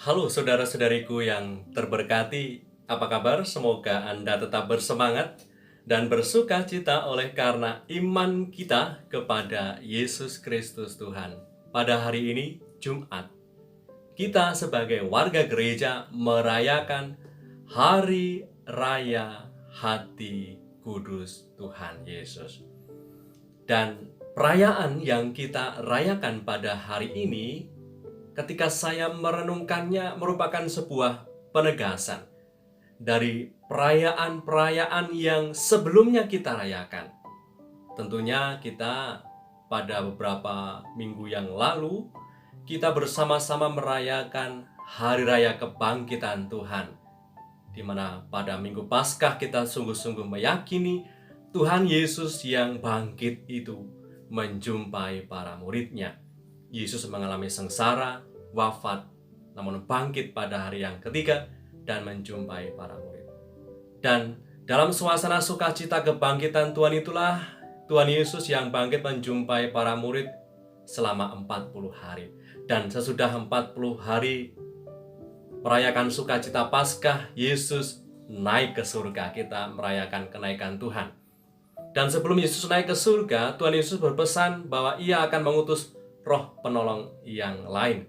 Halo saudara-saudariku yang terberkati, apa kabar? Semoga Anda tetap bersemangat dan bersuka cita oleh karena iman kita kepada Yesus Kristus Tuhan. Pada hari ini, Jumat, kita sebagai warga gereja merayakan Hari Raya Hati Kudus Tuhan Yesus. Dan perayaan yang kita rayakan pada hari ini, ketika saya merenungkannya, merupakan sebuah penegasan dari perayaan-perayaan yang sebelumnya kita rayakan. Tentunya kita pada beberapa minggu yang lalu, kita bersama-sama merayakan Hari Raya Kebangkitan Tuhan, di mana pada Minggu Paskah kita sungguh-sungguh meyakini Tuhan Yesus yang bangkit itu menjumpai para muridnya. Yesus mengalami sengsara, wafat, namun bangkit pada hari yang ketiga dan menjumpai para murid. Dan dalam suasana sukacita kebangkitan Tuhan itulah Tuhan Yesus yang bangkit menjumpai para murid selama 40 hari. Dan sesudah 40 hari merayakan sukacita Paskah, Yesus naik ke surga. Kita merayakan kenaikan Tuhan. Dan sebelum Yesus naik ke surga, Tuhan Yesus berpesan bahwa Ia akan mengutus Roh penolong yang lain,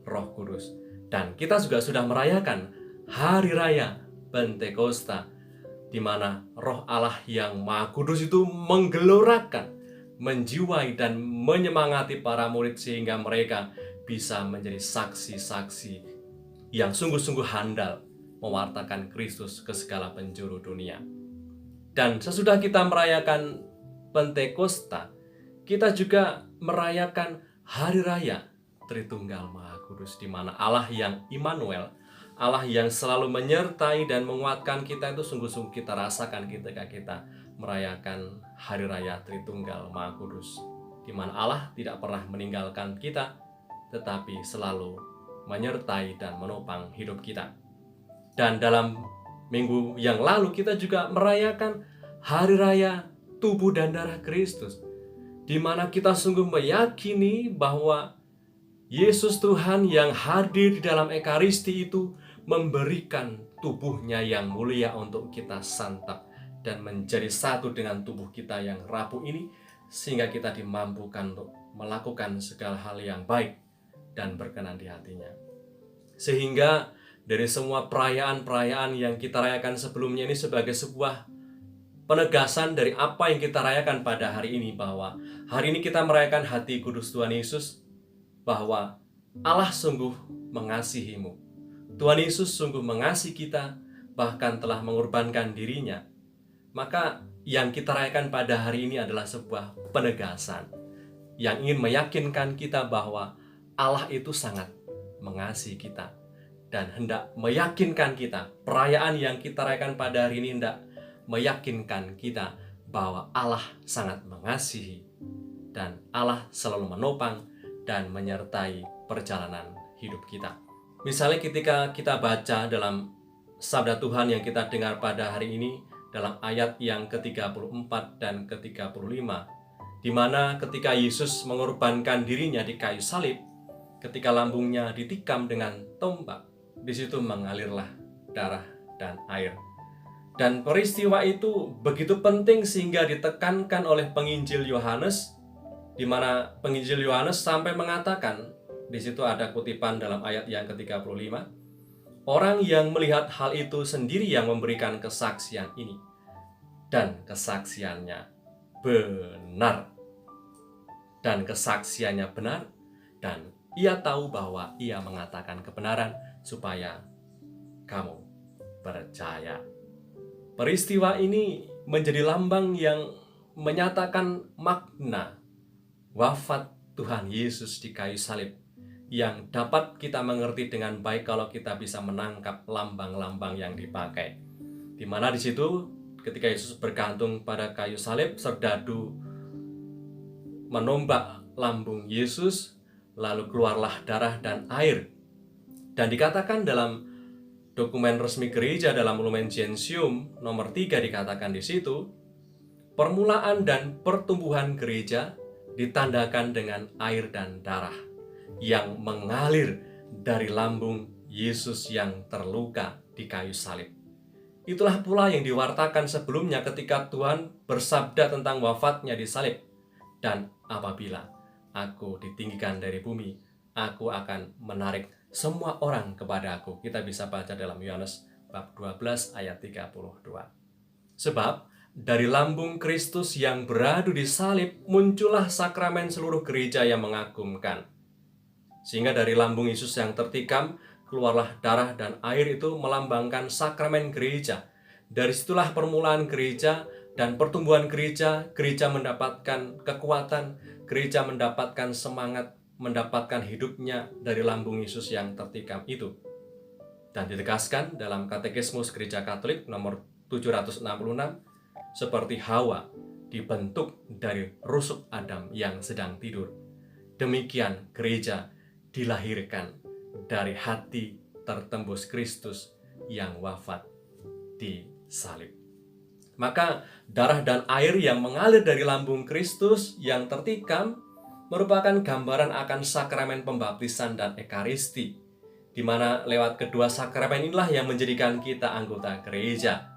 Roh Kudus. Dan kita juga sudah merayakan Hari Raya Pentakosta, di mana Roh Allah yang Maha Kudus itu menggelorakan, menjiwai dan menyemangati para murid sehingga mereka bisa menjadi saksi-saksi yang sungguh-sungguh handal mewartakan Kristus ke segala penjuru dunia. Dan sesudah kita merayakan Pentakosta, kita juga merayakan Hari Raya Tritunggal Maha Kudus, di mana Allah yang Immanuel, Allah yang selalu menyertai dan menguatkan kita itu sungguh-sungguh kita rasakan ketika kita merayakan Hari Raya Tritunggal Maha Kudus, di mana Allah tidak pernah meninggalkan kita, tetapi selalu menyertai dan menopang hidup kita. Dan dalam minggu yang lalu kita juga merayakan Hari Raya Tubuh dan Darah Kristus, di mana kita sungguh meyakini bahwa Yesus Tuhan yang hadir di dalam Ekaristi itu memberikan tubuhnya yang mulia untuk kita santap dan menjadi satu dengan tubuh kita yang rapuh ini, sehingga kita dimampukan untuk melakukan segala hal yang baik dan berkenan di hatinya. Sehingga dari semua perayaan-perayaan yang kita rayakan sebelumnya ini sebagai sebuah penegasan dari apa yang kita rayakan pada hari ini, bahwa hari ini kita merayakan hati kudus Tuhan Yesus, bahwa Allah sungguh mengasihimu. Tuhan Yesus sungguh mengasihi kita, bahkan telah mengorbankan dirinya. Maka yang kita rayakan pada hari ini adalah sebuah penegasan yang ingin meyakinkan kita bahwa Allah itu sangat mengasihi kita, dan hendak meyakinkan kita, perayaan yang kita rayakan pada hari ini hendak meyakinkan kita bahwa Allah sangat mengasihi dan Allah selalu menopang dan menyertai perjalanan hidup kita. Misalnya ketika kita baca dalam sabda Tuhan yang kita dengar pada hari ini, dalam ayat yang ke-34 dan ke-35, di mana ketika Yesus mengorbankan dirinya di kayu salib, ketika lambungnya ditikam dengan tombak, di situ mengalirlah darah dan air. Dan peristiwa itu begitu penting sehingga ditekankan oleh penginjil Yohanes, di mana penginjil Yohanes sampai mengatakan, di situ ada kutipan dalam ayat yang ke-35, orang yang melihat hal itu sendiri yang memberikan kesaksian ini, dan kesaksiannya benar. Dan kesaksiannya benar, dan ia tahu bahwa ia mengatakan kebenaran supaya kamu percaya. Peristiwa ini menjadi lambang yang menyatakan makna wafat Tuhan Yesus di kayu salib, yang dapat kita mengerti dengan baik kalau kita bisa menangkap lambang-lambang yang dipakai. Di mana di situ ketika Yesus bergantung pada kayu salib, serdadu menombak lambung Yesus, lalu keluarlah darah dan air. Dan dikatakan dalam dokumen resmi gereja, dalam Lumen Gentium nomor 3, dikatakan di situ, permulaan dan pertumbuhan gereja ditandakan dengan air dan darah yang mengalir dari lambung Yesus yang terluka di kayu salib. Itulah pula yang diwartakan sebelumnya ketika Tuhan bersabda tentang wafatnya di salib. Dan apabila aku ditinggikan dari bumi, aku akan menarik semua orang kepada aku. Kita bisa baca dalam Yohanes bab 12 ayat 32. Sebab dari lambung Kristus yang beradu di salib muncullah sakramen seluruh gereja yang mengagumkan. Sehingga dari lambung Yesus yang tertikam keluarlah darah dan air, itu melambangkan sakramen gereja. Dari situlah permulaan gereja dan pertumbuhan gereja. Gereja mendapatkan kekuatan, gereja mendapatkan semangat, mendapatkan hidupnya dari lambung Yesus yang tertikam itu. Dan ditegaskan dalam Katekismus Gereja Katolik nomor 766, seperti Hawa dibentuk dari rusuk Adam yang sedang tidur, demikian gereja dilahirkan dari hati tertembus Kristus yang wafat di salib. Maka darah dan air yang mengalir dari lambung Kristus yang tertikam merupakan gambaran akan sakramen pembaptisan dan ekaristi, di mana lewat kedua sakramen inilah yang menjadikan kita anggota gereja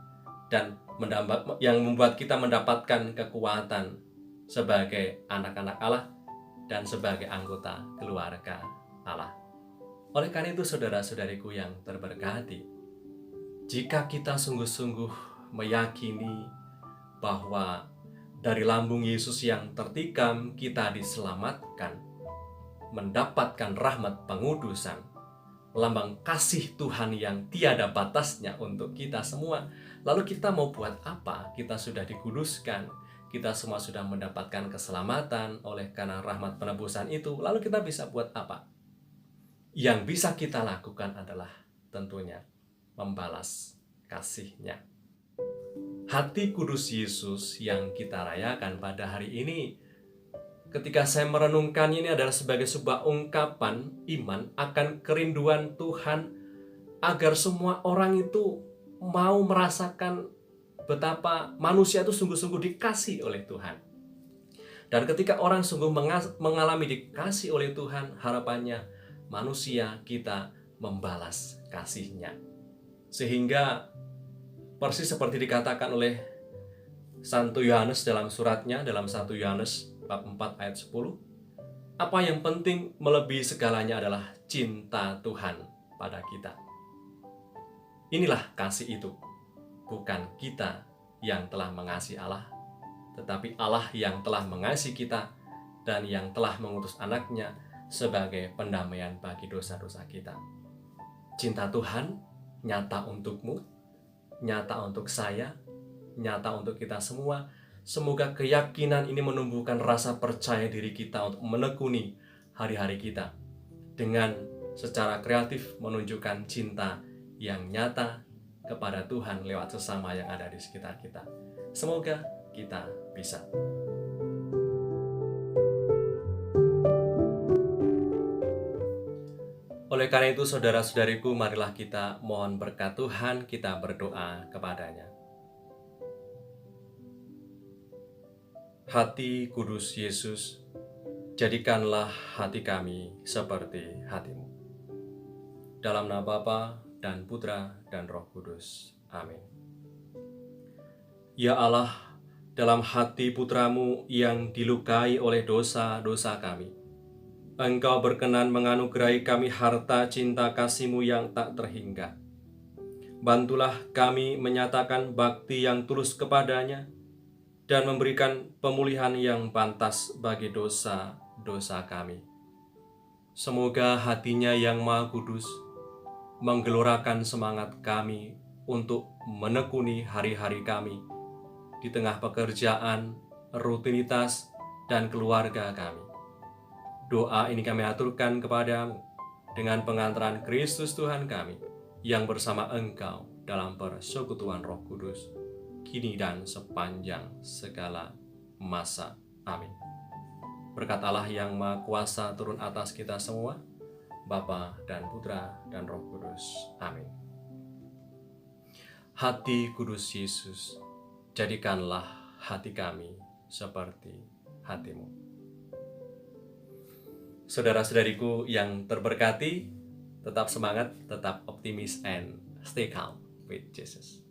dan yang membuat kita mendapatkan kekuatan sebagai anak-anak Allah dan sebagai anggota keluarga Allah. Oleh karena itu, saudara-saudariku yang terberkati, jika kita sungguh-sungguh meyakini bahwa dari lambung Yesus yang tertikam kita diselamatkan, mendapatkan rahmat pengudusan, lambang kasih Tuhan yang tiada batasnya untuk kita semua, lalu kita mau buat apa? Kita sudah dikuduskan, kita semua sudah mendapatkan keselamatan oleh karena rahmat penebusan itu, lalu kita bisa buat apa? Yang bisa kita lakukan adalah tentunya membalas kasih-Nya. Hati kudus Yesus yang kita rayakan pada hari ini, ketika saya merenungkan ini adalah sebagai sebuah ungkapan iman akan kerinduan Tuhan agar semua orang itu mau merasakan betapa manusia itu sungguh-sungguh dikasih oleh Tuhan. Dan ketika orang sungguh mengalami dikasih oleh Tuhan, harapannya manusia kita membalas kasih-Nya. Sehingga persis seperti dikatakan oleh Santo Yohanes dalam suratnya, dalam 1 Yohanes bab 4 ayat 10, apa yang penting melebihi segalanya adalah cinta Tuhan pada kita. Inilah kasih itu, bukan kita yang telah mengasihi Allah, tetapi Allah yang telah mengasihi kita dan yang telah mengutus anaknya sebagai pendamaian bagi dosa-dosa kita. Cinta Tuhan nyata untukmu, nyata untuk saya, nyata untuk kita semua. Semoga keyakinan ini menumbuhkan rasa percaya diri kita untuk menekuni hari-hari kita dengan secara kreatif menunjukkan cinta yang nyata kepada Tuhan lewat sesama yang ada di sekitar kita. Semoga kita bisa. Oleh karena itu, saudara-saudariku, marilah kita mohon berkat Tuhan, kita berdoa kepadanya. Hati kudus Yesus, jadikanlah hati kami seperti hati-Mu. Dalam nama Bapa dan Putra dan Roh Kudus. Amin. Ya Allah, dalam hati Putra-Mu yang dilukai oleh dosa-dosa kami, Engkau berkenan menganugerahi kami harta cinta kasih-Mu yang tak terhingga. Bantulah kami menyatakan bakti yang tulus kepadanya dan memberikan pemulihan yang pantas bagi dosa-dosa kami. Semoga hati-Nya yang Maha Kudus menggelorakan semangat kami untuk menekuni hari-hari kami di tengah pekerjaan, rutinitas, dan keluarga kami. Doa ini kami aturkan kepadamu dengan pengantaran Kristus Tuhan kami yang bersama Engkau dalam persekutuan Roh Kudus, kini dan sepanjang segala masa. Amin. Berkat Allah yang Maha Kuasa turun atas kita semua, Bapa dan Putra dan Roh Kudus. Amin. Hati kudus Yesus, jadikanlah hati kami seperti hati-Mu. Saudara-saudariku yang terberkati, Tetap semangat, tetap optimis, and stay calm with Jesus.